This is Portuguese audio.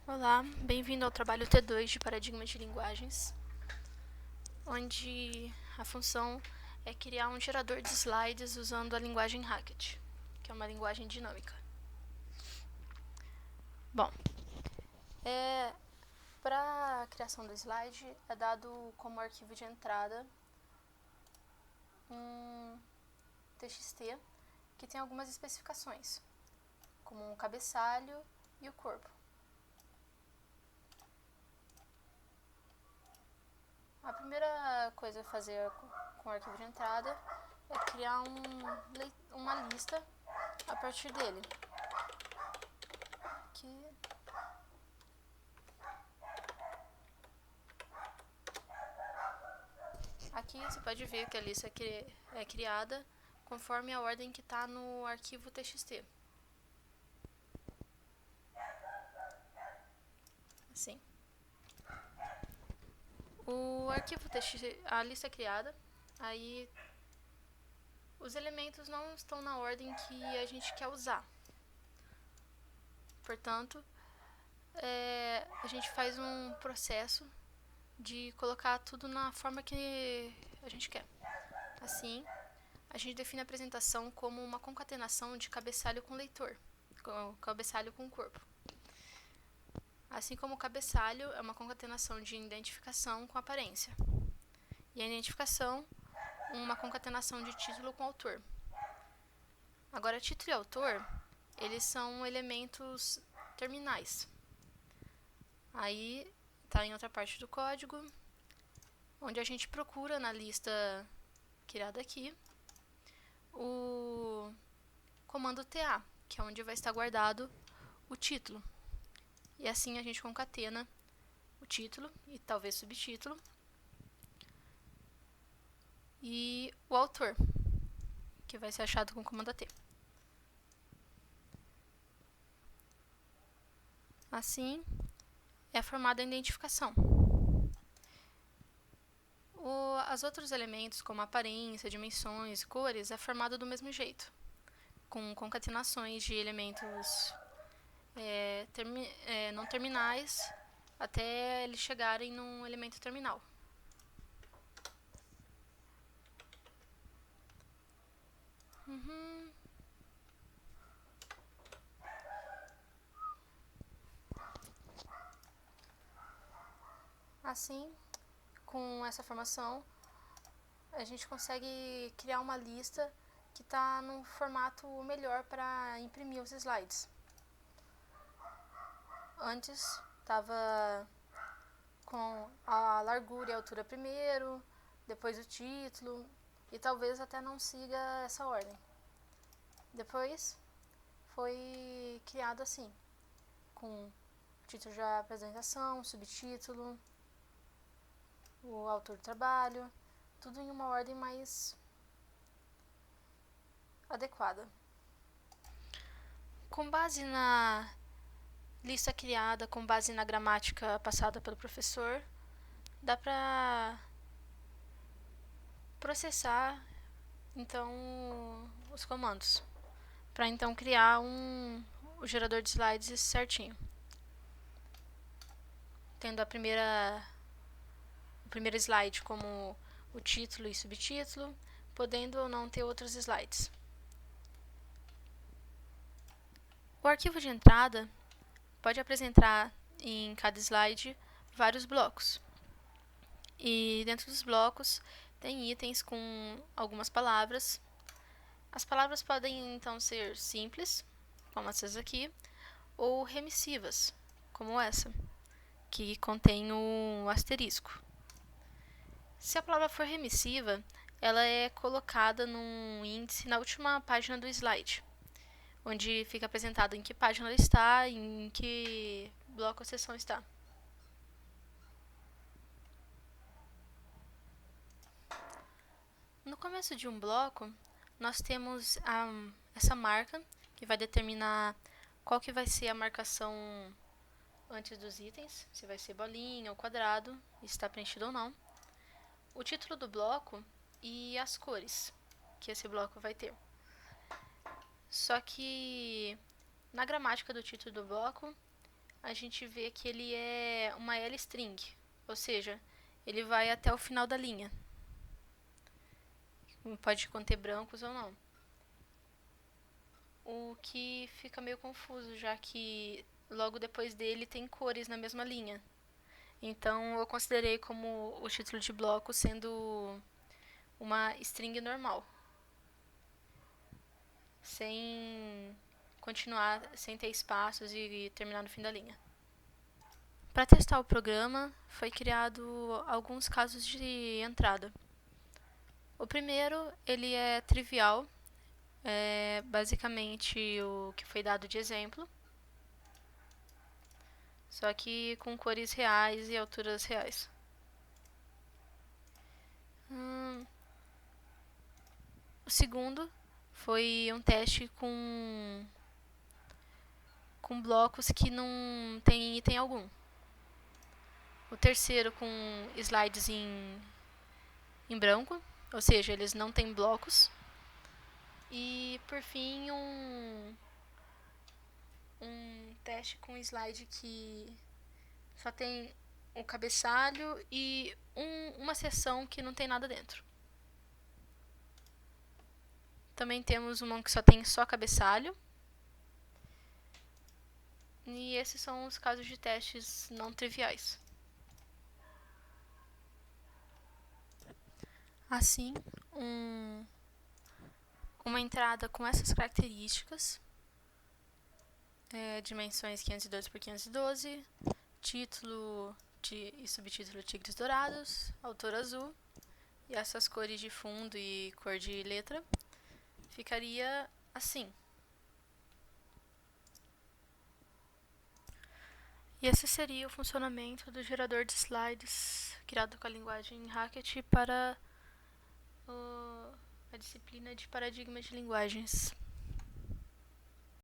Olá, bem-vindo ao trabalho T2 de Paradigmas de Linguagens, onde a função é criar um gerador de slides usando a linguagem Hackett, que é uma linguagem dinâmica. Bom, para a criação do slide é dado como arquivo de entrada um TXT que tem algumas especificações, como um cabeçalho e o corpo. A primeira coisa a fazer com o arquivo de entrada é criar uma lista a partir dele. Aqui você pode ver que a lista é criada conforme a ordem que está no arquivo TXT. Assim. O arquivo TXT, a lista é criada, aí os elementos não estão na ordem que a gente quer usar. Portanto, a gente faz um processo de colocar tudo na forma que a gente quer. Assim, a gente define a apresentação como uma concatenação de cabeçalho com leitor, cabeçalho com corpo. Assim como o cabeçalho é uma concatenação de identificação com aparência. E a identificação, uma concatenação de título com autor. Agora, título e autor, eles são elementos terminais. Aí, está em outra parte do código, onde a gente procura na lista criada aqui, o comando TA, que é onde vai estar guardado o título. E assim a gente concatena o título e talvez subtítulo e o autor, que vai ser achado com o comando AT. Assim é formada a identificação. Os outros elementos, como aparência, dimensões, cores, é formado do mesmo jeito, com concatenações de elementos não terminais até eles chegarem num elemento terminal. Assim, com essa formação, a gente consegue criar uma lista que está num formato melhor para imprimir os slides. Antes estava com a largura e a altura primeiro, depois o título, e talvez até não siga essa ordem. Depois foi criado assim, com título de apresentação, subtítulo, o autor do trabalho, tudo em uma ordem mais adequada. Com base na lista criada, com base na gramática passada pelo professor, dá para processar então os comandos, para então criar o gerador de slides certinho, tendo o primeiro slide como o título e subtítulo, podendo ou não ter outros slides. O arquivo de entrada pode apresentar em cada slide vários blocos. E dentro dos blocos tem itens com algumas palavras. As palavras podem então ser simples, como essas aqui, ou remissivas, como essa, que contém um asterisco. Se a palavra for remissiva, ela é colocada num índice na última página do slide, onde fica apresentado em que página ela está e em que bloco ou seção está. No começo de um bloco, nós temos essa marca, que vai determinar qual que vai ser a marcação antes dos itens, se vai ser bolinha ou quadrado, se está preenchido ou não. O título do bloco e as cores que esse bloco vai ter. Só que na gramática do título do bloco, a gente vê que ele é uma L-string, ou seja, ele vai até o final da linha. Pode conter brancos ou não. O que fica meio confuso, já que logo depois dele tem cores na mesma linha. Então eu considerei como o título de bloco sendo uma string normal, sem continuar, sem ter espaços e terminar no fim da linha. Para testar o programa, foi criado alguns casos de entrada. O primeiro, ele é trivial, é basicamente o que foi dado de exemplo, só que com cores reais e alturas reais. O segundo foi um teste com blocos que não tem item algum. O terceiro com slides em branco, ou seja, eles não têm blocos. E por fim um teste com slide que só tem o cabeçalho e uma seção que não tem nada dentro. Também temos uma que só tem só cabeçalho. E esses são os casos de testes não triviais. Assim, uma entrada com essas características, dimensões 512 por 512, título e subtítulo Tigres Dourados, autor azul, e essas cores de fundo e cor de letra, ficaria assim. E esse seria o funcionamento do gerador de slides criado com a linguagem Racket para a disciplina de paradigmas de linguagens.